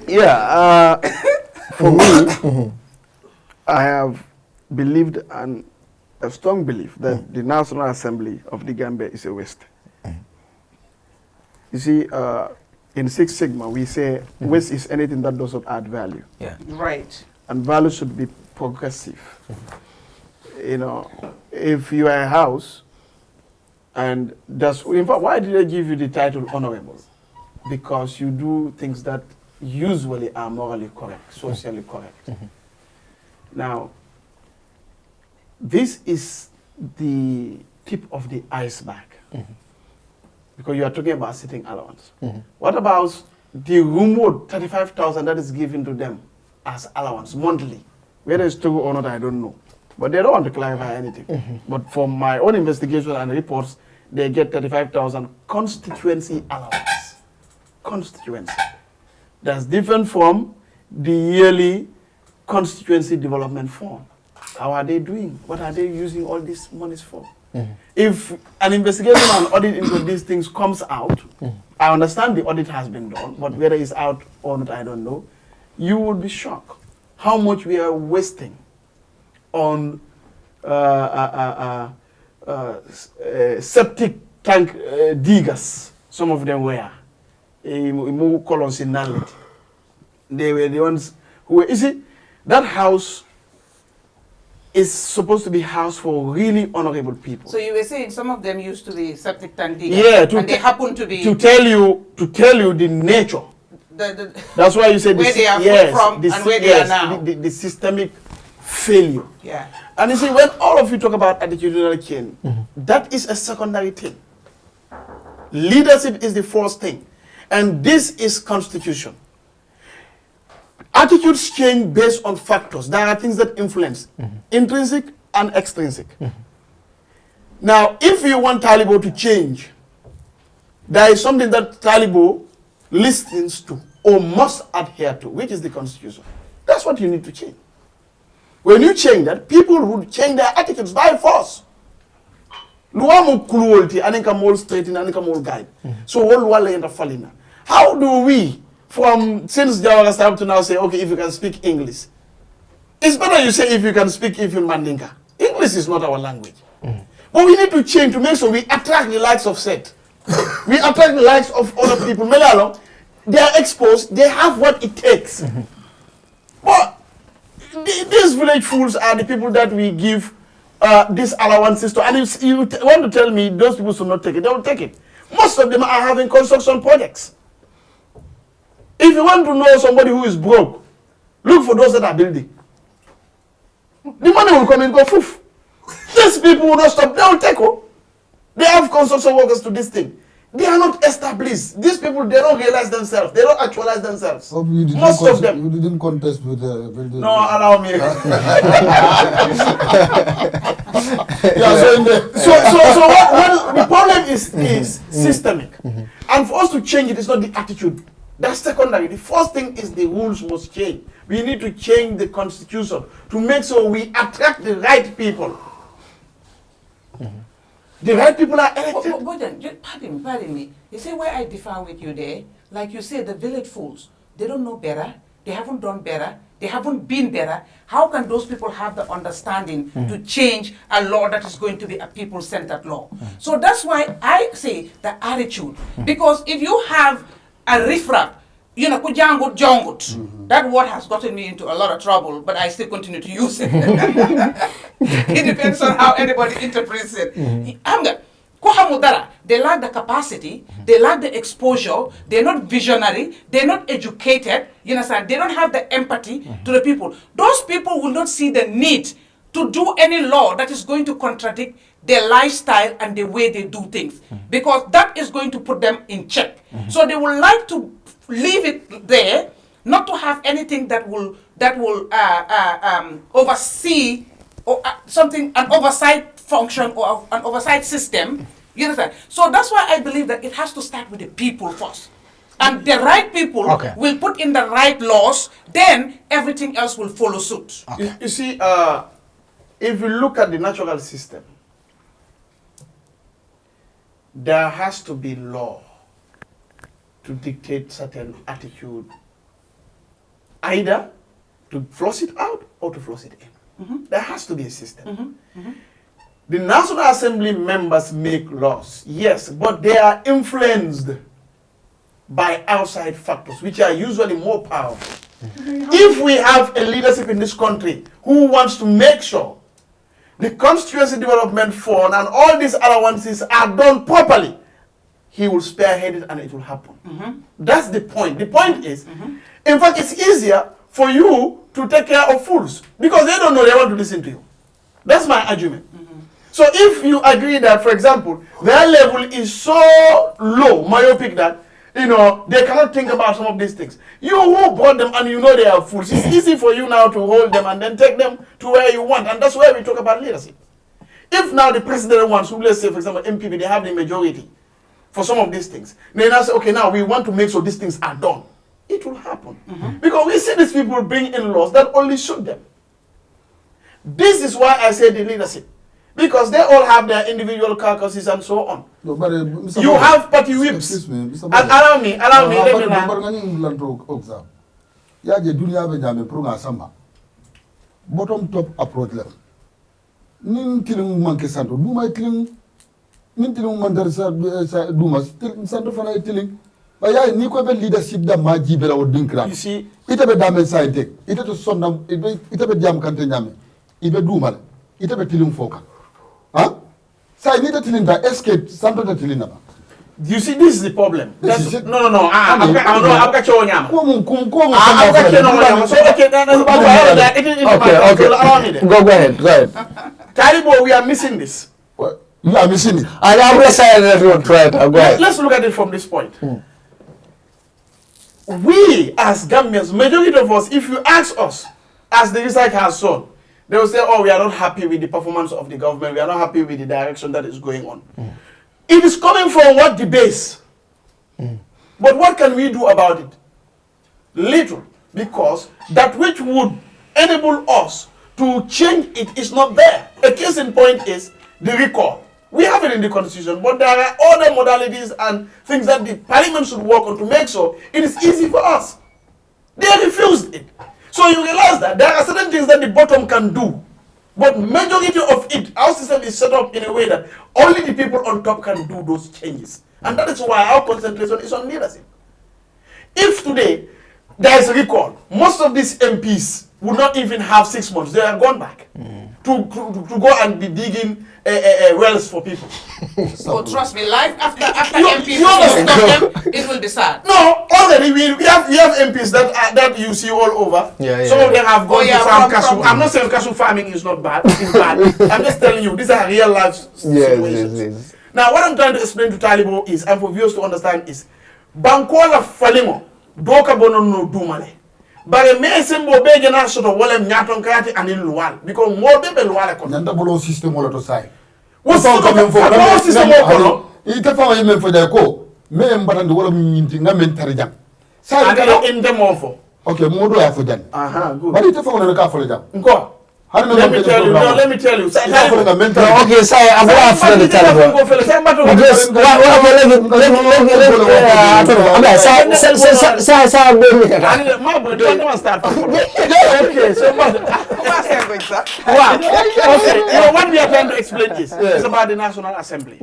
Yeah, for me, I have believed and a strong belief that the National Assembly of the Gambia is a waste. You see, in Six Sigma, we say waste is anything that does not add value. Yeah. Right. And value should be progressive. You know, if you are a house, and that's, in fact, why did I give you the title honorable? Because you do things that usually are morally correct, socially correct. Now, this is the tip of the iceberg. Because you are talking about sitting allowance. What about the rumored 35,000 that is given to them as allowance monthly? Whether it's true or not, I don't know. But they don't want to clarify anything. But from my own investigation and reports, they get 35,000 constituency allowance. Constituency. That's different from the yearly constituency development fund. How are they doing? What are they using all these monies for? If an investigation and audit into these things comes out, I understand the audit has been done, but whether it's out or not, I don't know, you will be shocked how much we are wasting on septic tank diggers. Some of them were. They were the ones who were, you see, that house is supposed to be house for really honorable people. So you were saying some of them used to be septic tank diggers, yeah, and they happen to be to tell you the nature. That's why you said where they are from and where they are now. The systemic failure. Yeah. And you see, when all of you talk about attitudinal change, that is a secondary thing. Leadership is the first thing, and this is constitution. Attitudes change based on factors. There are things that influence, intrinsic and extrinsic. Now, if you want Taliban to change, there is something that Taliban listens to or must adhere to, which is the constitution. That's what you need to change. When you change that, people would change their attitudes by force. So, how do we, from since Jawara's time to now, say, okay, if you can speak English? It's better you say if you can speak even Mandinka. English is not our language. But we need to change to make sure we attract the likes of Seth. We attract the likes of other people. Malayalam, they are exposed, they have what it takes. But these village fools are the people that we give these allowances to. And if you want to tell me those people should not take it, they will take it. Most of them are having construction projects. If you want to know somebody who is broke, look for those that are building. The money will come and go, poof. These people will not stop, they will take it. They have construction workers to this thing. They are not established. These people, they don't realize themselves. They don't actualize themselves. Oh, most of them. You didn't contest with the building. No, allow me. Yeah, so what the problem is systemic. And for us to change it, it's not the attitude. That's secondary. The first thing is the rules must change. We need to change the constitution to make sure we attract the right people. The right people are elected. But pardon me. You see where I differ with you there? Like you say, the village fools, they don't know better. They haven't done better. They haven't been better. How can those people have the understanding to change a law that is going to be a people-centered law? So that's why I say the attitude. Because if you have a riffraff, you know, kujangut jongut. That word has gotten me into a lot of trouble, but I still continue to use it. It depends on how anybody interprets it. They lack the capacity, they lack the exposure, they're not visionary, they're not educated, you understand? They don't have the empathy to the people. Those people will not see the need to do any law that is going to contradict their lifestyle and the way they do things, because that is going to put them in check. So they would like to leave it there, not to have anything that will oversee or something, an oversight function or an oversight system. You understand? So that's why I believe that it has to start with the people first. And the right people will put in the right laws, then everything else will follow suit. You see, if you look at the natural system, there has to be law to dictate certain attitude either to flush it out or to flush it in. There has to be a system. The National Assembly members make laws, yes, but they are influenced by outside factors, which are usually more powerful. If we have a leadership in this country who wants to make sure the constituency development fund and all these allowances are done properly, he will spearhead it and it will happen. That's the point. The point is, in fact, it's easier for you to take care of fools because they don't know they want to listen to you. That's my argument. So if you agree that, for example, their level is so low, myopic, that they cannot think about some of these things. You who brought them and you know they are fools, it's easy for you now to hold them and then take them to where you want. And that's where we talk about leadership. If now the president wants, who, let's say, for example, MPP, they have the majority for some of these things. They now say, okay, now we want to make sure these things are done. It will happen. Because we see these people bring in laws that only suit them. This is why I say the leadership. Because they all have their individual caucuses and so on. No, but, you have party whips. Excuse me, Mr. Allow me, let me land. Ya je dunia be jame prunga samba. Bottom top approach level. Nin tiling manke santo, duma tiling nin tiling mandar sa duma santo fana tiling. Ba ya ni ko be leadership da maji be la wodinkra. You see, ite be dame science, ite to sonna ite be jam kante nyame. Ibe duma, ite be tiling foka. Huh? So I need to tell him that escape something to tell him about. You see, this is the problem. No. I'm Go ahead. Talibo, we are missing this. What? You are missing it. I'm not trying to go ahead. Let's look at it from this point. We, as Gambians, majority of us, if you ask us, as the research has shown, they will say, oh, we are not happy with the performance of the government. We are not happy with the direction that is going on. It is coming from what? The base. But what can we do about it? Little. Because that which would enable us to change it is not there. A case in point is the recall. We have it in the constitution, but there are other modalities and things that the parliament should work on to make sure it is easy for us. They refused it. So you realize that there are certain things that the bottom can do, but majority of it, our system is set up in a way that only the people on top can do those changes. And that is why our concentration is on leadership. If today there is a recall, most of these MPs would not even have 6 months. They are gone back to go and be digging wells for people. So trust me, life after MPs, stop them, it will be sad. No, already we have MPs that you see all over. Some of them have gone to farm cashew. I'm not saying cashew farming is not bad. It's bad. I'm just telling you, these are real life situations. Yes. Now, what I'm trying to explain to Talibo is, and for viewers to understand, is Bankola Falimo, Doka Bono no Dumale. But a mason will beg an answer to Walem Yaton Kati and in Lual, because more than Lual. Nanda bolo system wala to sai. What's coming for the system? Ite fa yeme for the ko. Me mbatan wala minti na mentari jam. Sai in the mofo. Okay, modo ya for jan. Good. But ite fa wala ka for jam. Nko. Let me tell you. Let me tell you. Okay, say I'm after the telephone. What we are trying to explain is about the National Assembly.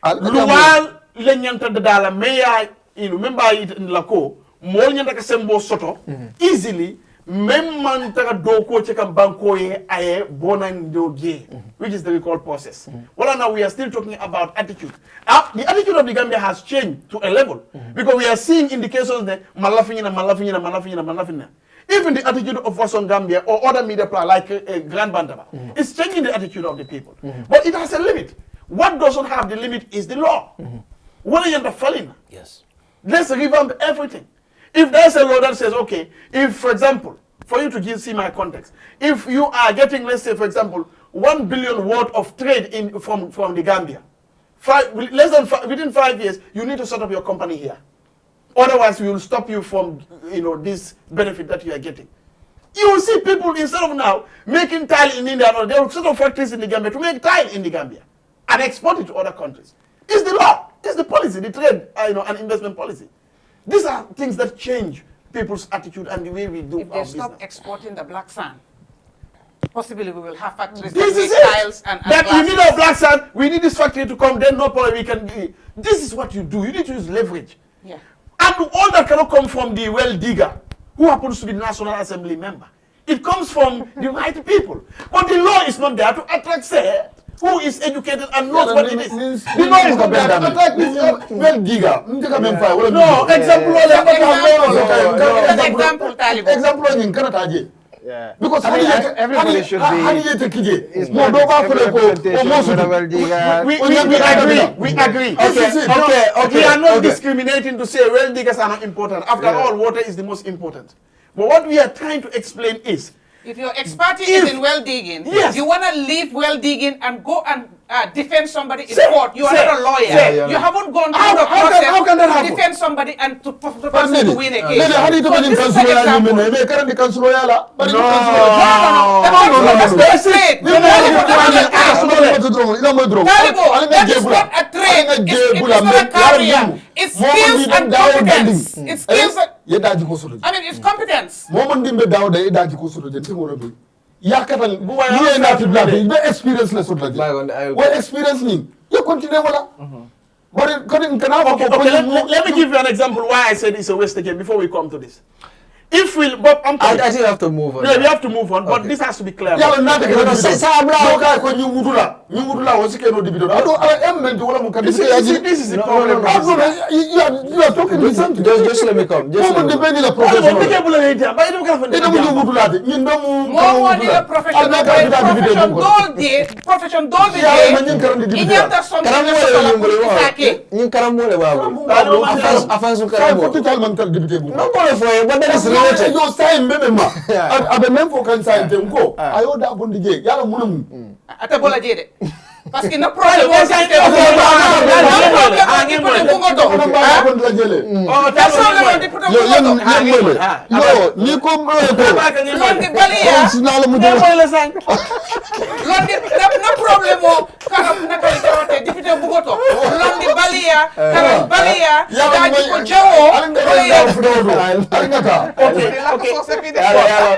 Luwal lenyanta dala meya member it in lako mo nyanta ka sembo soto easily. Même man taka doko cheka banko ye aye bonan doge, which is the recall process. Well, now we are still talking about attitude. The attitude of the Gambia has changed to a level because we are seeing indications that malafina. Even the attitude of us on Gambia or other media player like Grand Bandaba is changing the attitude of the people. But it has a limit. What doesn't have the limit is the law. Yes. Let's revamp everything. If there's a law that says, okay, if, for example, for you to see my context, if you are getting, let's say, for example, 1 billion worth of trade from the Gambia, within 5 years, you need to set up your company here. Otherwise, we will stop you from, this benefit that you are getting. You will see people, instead of now making tile in India, they will set up factories in the Gambia to make tile in the Gambia and export it to other countries. It's the law, it's the policy, the trade, and investment policy. These are things that change people's attitude and the way we do If our they stop business. exporting the black sand, possibly we will have factories This that is make tiles it. and That we need glasses. our black sand. We need this factory to come. Then no problem. We can. This is what you do. You need to use leverage. Yeah. And all that cannot come from the well digger who happens to be the National Assembly member. It comes from the right people. But the law is not there to attract, say, who is educated and knows what it is. The law is not there to attract this well digger. No, example. Example, Taliban. Example in Canada. Yeah. Because everybody should be be no representation for the well digger. We agree. We are not discriminating to say well diggers are not important. After all, water is the most important. But what we are trying to explain is, If your expertise is in well digging, Yes. you want to leave well digging and go and defend somebody in Say- court. You are say- not a lawyer. say- You haven't gone How- through the how can- process how can that to happen? defend somebody and to the But person to win a case. how do you So do this is an example. No, That's not a trade. Talibo, that is not a trade. It's not a career. It's skills and competence. It's skills and, I mean, it's competence. Experience let me give you an example why I said it's a waste again before we come to this. If we, but I'm I think you have to move on. yeah, we have to move on, but this has to be clear. This is the problem. You are talking to something. Just let me come. Just let me come. More money the profession, profession don't be inyata something Ni karamole babu. Afansu karamole. No more for you, but that is related. Yo sign meme abe même fo kan sign te ko ayo da bondi je yalla munum ata bola jede parce que no problem ni ko no problem o karam naka jawate député bugoto londi balia karam balia daji ko jawo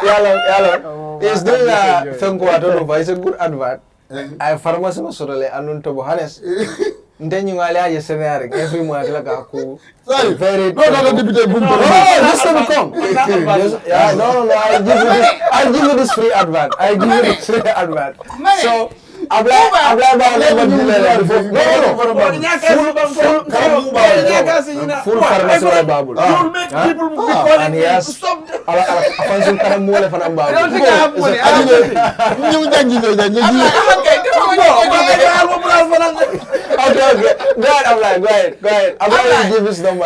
Yalo. He's doing a thing I don't know, it's a good advert. I pharmacy no sorole anun to Johannes. Ndenyu ngale aje scenario every month like aku. Very no député bum just let me come. No, I'll give you this free advert. So habla full pharmacy wa babul. You'll make people be calling And yes, stop. afansu karamole fana I don't think I babul. have money. I don't think. Okay. Go ahead. I'm going to give this number.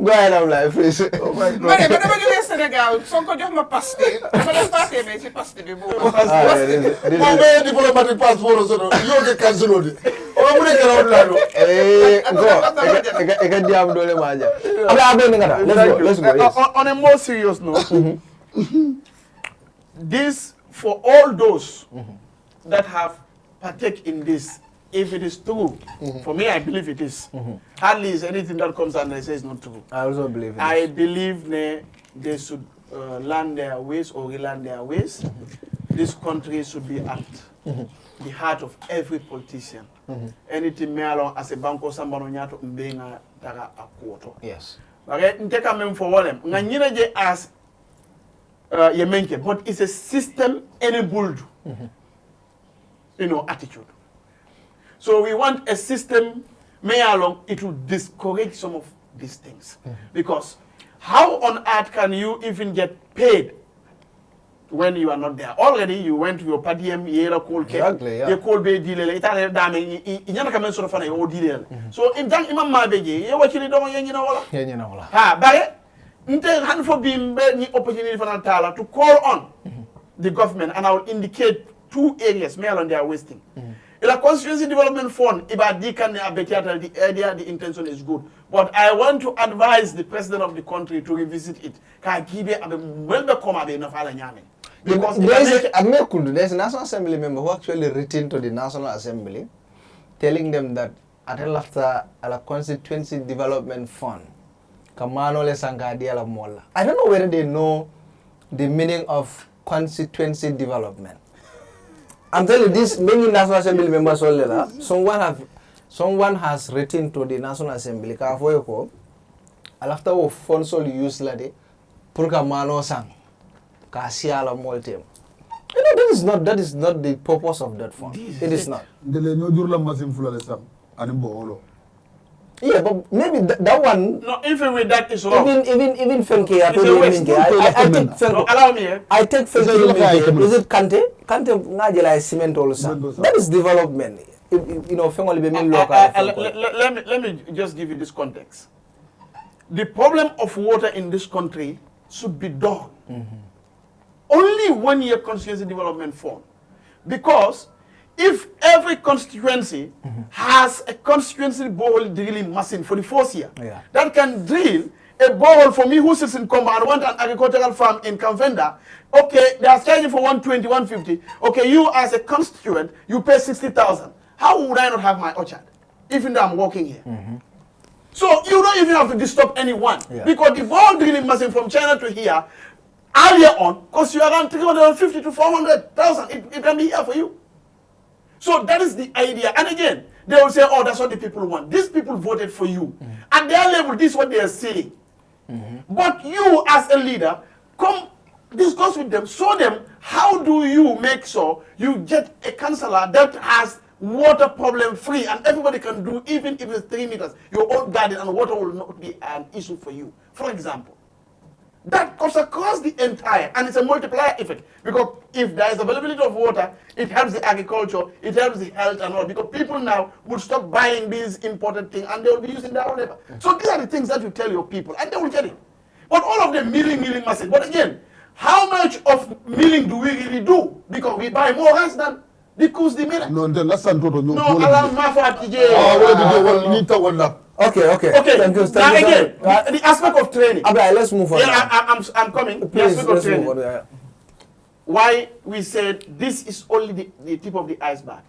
Go ahead, I'm like, please. Oh my God. Mane, dama jógee Sénégal Sonko jox ma paste dama def paste mais ci paste bi boobu. Mo diplomatic passport so yo ke cancelo di o mo ne kala wala Eka diam dole maja. Let's go. Yes. On a more serious note, this for all those that have partake in this, if it is true, for me I believe it is. Hardly is anything that comes and they say it's not true. I also believe it. I believe they should learn their ways or relearn their ways. This country should be at the heart of every politician. Anything me along as a banko sambano nyato mbenga daga akuoto. Yes. Okay, nteka mem for one. Nganyina je as yemenke, but it's a system enabled, attitude. So we want a system, it will discourage some of these things. Because how on earth can you even get paid when you are not there? Already you went to your padiem, Exactly, yeah. you call be deal, so in that imam mabeje, you watch it on ha, bare, hand for being any opportunity for Natala to call on the government, and I will indicate 2 areas they are wasting. The Constituency Development Fund, the intention is good. But I want to advise the President of the country to revisit it. Because there's a National Assembly member who actually written to the National Assembly telling them that Ate lafta ala constituency development fund. Kamano le sanga di ala mola. I don't know whether they know the meaning of constituency development. I'm telling you, this many National Assembly members all there. Someone has written to the National Assembly ka foyoko alafta wo funds all use lade pour ka mano sang ka siala moltem. You know, that is not the purpose of that fund. It is not. Dele no jurla masim fulale sam ani boholo. Yeah, but maybe that one. No, even with that is wrong. Even Fenke, I take Fenke. No, allow me. I take Fenke. Is it Kante? Kante ngajela cement also. That is development. You know, Fenke be mean local. Let me just give you this context. The problem of water in this country should be done. Only 1 year constituency development fund, because if every constituency has a constituency borehole drilling machine for the 4th year, that can drill a borehole for me who sits in Comba and want an agricultural farm in Kamvenda, okay, they are charging for 120, 150. Okay, you as a constituent, you pay 60,000. How would I not have my orchard, even though I'm working here? So you don't even have to disturb anyone, because the borehole drilling machine from China to here, earlier on, costs you around 350 to 400,000. It can be here for you. So that is the idea. And again, they will say, oh, that's what the people want. These people voted for you. At their level, this is what they are saying. But you, as a leader, come discuss with them, show them how do you make sure you get a councillor that has water problem free and everybody can do, even if it's 3 meters, your own garden, and water will not be an issue for you. For example, that cuts across the entire, and it's a multiplier effect, because if there is availability of water, it helps the agriculture, it helps the health and all, because people now would stop buying these imported things and they will be using their own labor. So these are the things that you tell your people and they will get it. But all of them milling machine. But again, how much of milling do we really do? Because we buy more rice than the cost the miller. No, then let's not No, allow my for Okay. Thank you. Now again, the aspect of training. Abra, let's move on. Yeah, I'm coming. The Please, aspect of let's training. move on. Yeah. Why we said this is only the tip of the iceberg.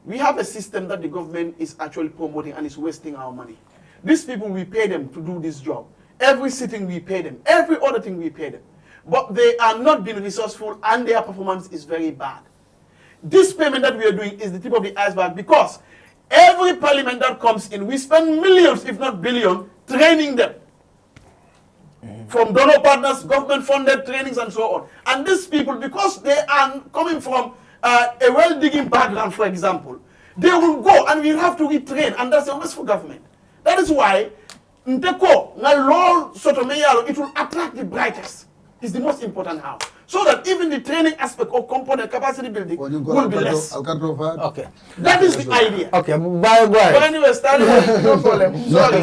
We have a system that the government is actually promoting and is wasting our money. These people, we pay them to do this job. Every sitting we pay them. Every other thing we pay them. But they are not being resourceful and their performance is very bad. This payment that we are doing is the tip of the iceberg, because every parliament that comes in, we spend millions, if not billions, training them. From donor partners, government-funded trainings, and so on. And these people, because they are coming from a well-digging background, for example, they will go and we have to retrain, and that's a wasteful government. That is why it will attract the brightest. It's the most important how. So that even the training aspect of component capacity building will be less. Okay. That is the idea. Okay, bye. But anyway, starting with no problem. Sorry.